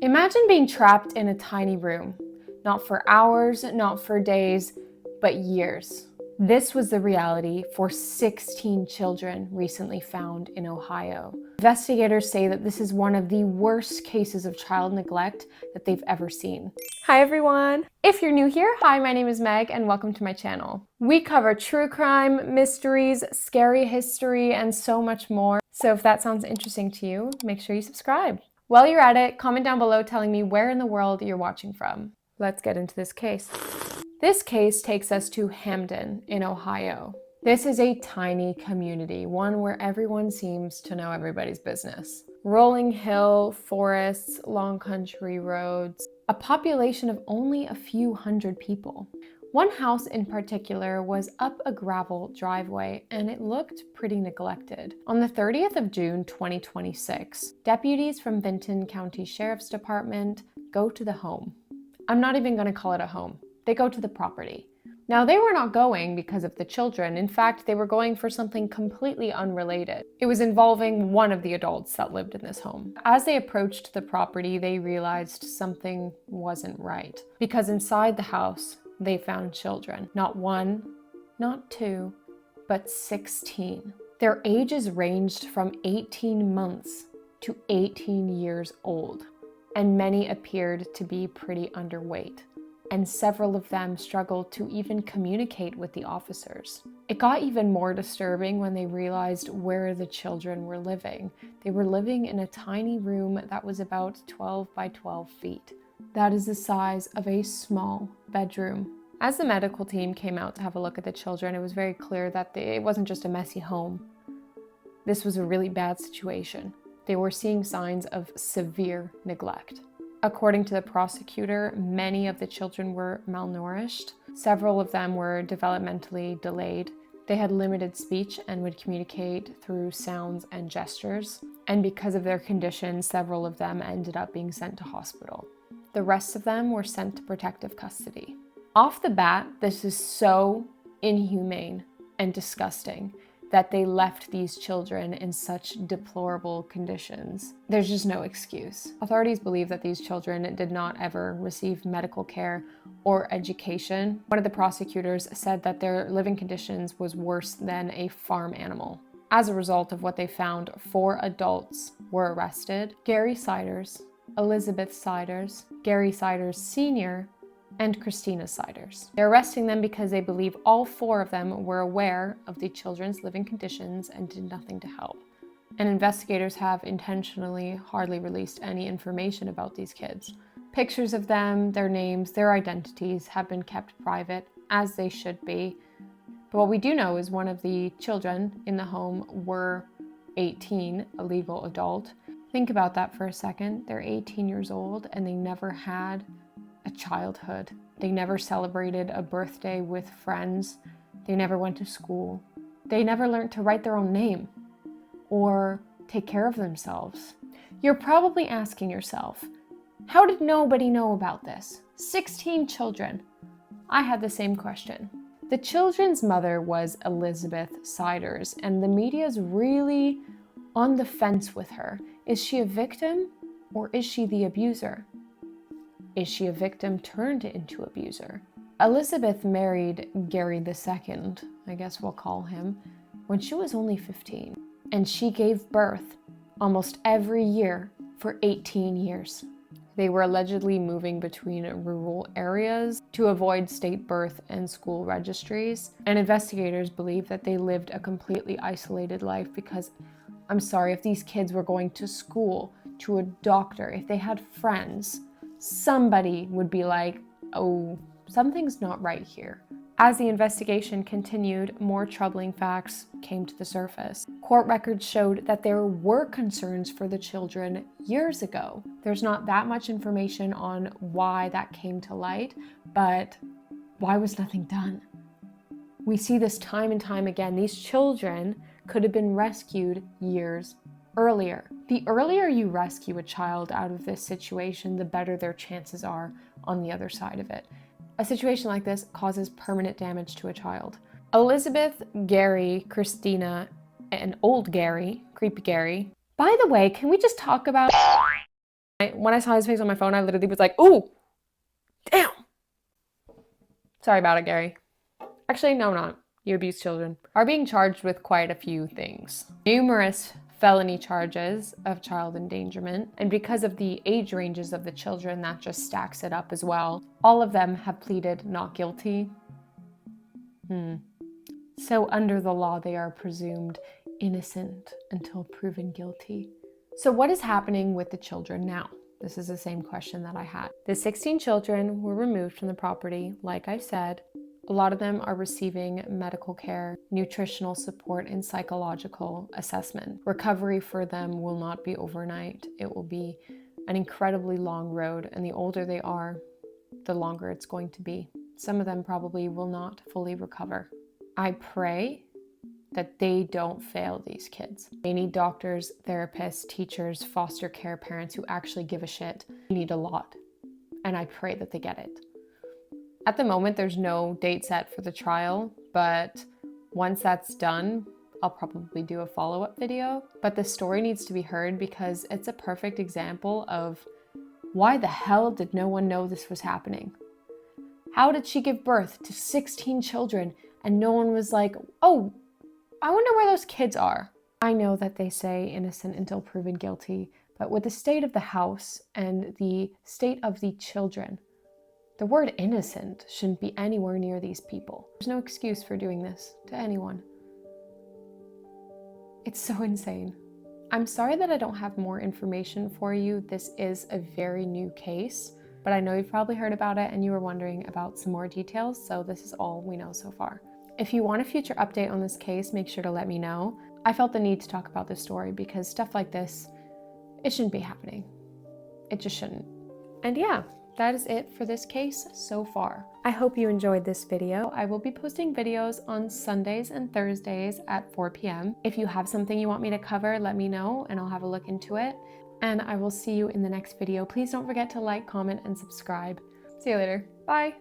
Imagine being trapped in a tiny room, not for hours, not for days, but years. This was the reality for 16 children recently found in Ohio. Investigators say that this is one of the worst cases of child neglect that they've ever seen. Hi everyone! If you're new here, hi, my name is Meg and welcome to my channel. We cover true crime, mysteries, scary history, and so much more. So if that sounds interesting to you, make sure you subscribe. While you're at it, comment down below telling me where in the world you're watching from. Let's get into this case. This case takes us to Hamden in Ohio. This is a tiny community, one where everyone seems to know everybody's business. Rolling hill, forests, long country roads, a population of only a few hundred people. One house in particular was up a gravel driveway and it looked pretty neglected. On the 30th of June 2026, deputies from Vinton County Sheriff's Department go to the home. I'm not even going to call it a home. They go to the property. Now, they were not going because of the children. In fact, they were going for something completely unrelated. It was involving one of the adults that lived in this home. As they approached the property, they realized something wasn't right. Because inside the house, they found children. Not one, not two, but 16. Their ages ranged from 18 months to 18 years old, and many appeared to be pretty underweight. And several of them struggled to even communicate with the officers. It got even more disturbing when they realized where the children were living. They were living in a tiny room that was about 12 by 12 feet. That is the size of a small bedroom. As the medical team came out to have a look at the children, it was very clear that it wasn't just a messy home. This was a really bad situation. They were seeing signs of severe neglect. According to the prosecutor, many of the children were malnourished. Several of them were developmentally delayed. They had limited speech and would communicate through sounds and gestures. And because of their condition, several of them ended up being sent to hospital. The rest of them were sent to protective custody. Off the bat, this is so inhumane and disgusting that they left these children in such deplorable conditions. There's just no excuse. Authorities believe that these children did not ever receive medical care or education. One of the prosecutors said that their living conditions was worse than a farm animal. As a result of what they found, 4 adults were arrested: Gary Siders, Elizabeth Siders, Gary Siders Sr., and Christina Siders. They're arresting them because they believe all 4 of them were aware of the children's living conditions and did nothing to help. And investigators have intentionally hardly released any information about these kids. Pictures of them, their names, their identities have been kept private, as they should be. But what we do know is one of the children in the home were 18, a legal adult. Think about that for a second. They're 18 years old and they never had a childhood. They never celebrated a birthday with friends. They never went to school. They never learned to write their own name or take care of themselves. You're probably asking yourself, how did nobody know about this? 16 children. I had the same question. The children's mother was Elizabeth Siders, and the media's really on the fence with her. Is she a victim or is she the abuser? Is she a victim turned into abuser? Elizabeth married Gary II, I guess we'll call him, when she was only 15. And she gave birth almost every year for 18 years. They were allegedly moving between rural areas to avoid state birth and school registries. And investigators believe that they lived a completely isolated life because, I'm sorry, if these kids were going to school, to a doctor, if they had friends, somebody would be like, oh, something's not right here. As the investigation continued, more troubling facts came to the surface. Court records showed that there were concerns for the children years ago. There's not that much information on why that came to light, but why was nothing done? We see this time and time again. These children could have been rescued years earlier. The earlier you rescue a child out of this situation, the better their chances are on the other side of it. A situation like this causes permanent damage to a child. Elizabeth, Gary, Christina, and old Gary, creepy Gary. By the way, can we just talk about When I saw his face on my phone, I literally was like, ooh, damn. Sorry about it, Gary. Actually, no, not. You abuse children. Are being charged with quite a few things. Numerous felony charges of child endangerment, and because of the age ranges of the children, that just stacks it up as well. All of them have pleaded not guilty. So under the law, they are presumed innocent until proven guilty. So what is happening with the children now? This is the same question that I had. The 16 children were removed from the property, like I said. A lot of them are receiving medical care, nutritional support, and psychological assessment. Recovery for them will not be overnight. It will be an incredibly long road, and the older they are, the longer it's going to be. Some of them probably will not fully recover. I pray that they don't fail these kids. They need doctors, therapists, teachers, foster care parents who actually give a shit. They need a lot, and I pray that they get it. At the moment, there's no date set for the trial, but once that's done, I'll probably do a follow-up video. But the story needs to be heard because it's a perfect example of why the hell did no one know this was happening? How did she give birth to 16 children and no one was like, oh, I wonder where those kids are? I know that they say innocent until proven guilty, but with the state of the house and the state of the children, the word innocent shouldn't be anywhere near these people. There's no excuse for doing this to anyone. It's so insane. I'm sorry that I don't have more information for you. This is a very new case, but I know you've probably heard about it and you were wondering about some more details, so this is all we know so far. If you want a future update on this case, make sure to let me know. I felt the need to talk about this story because stuff like this, it shouldn't be happening. It just shouldn't. And yeah, that is it for this case so far. I hope you enjoyed this video. I will be posting videos on Sundays and Thursdays at 4 p.m. If you have something you want me to cover, let me know and I'll have a look into it. And I will see you in the next video. Please don't forget to like, comment, and subscribe. See you later. Bye.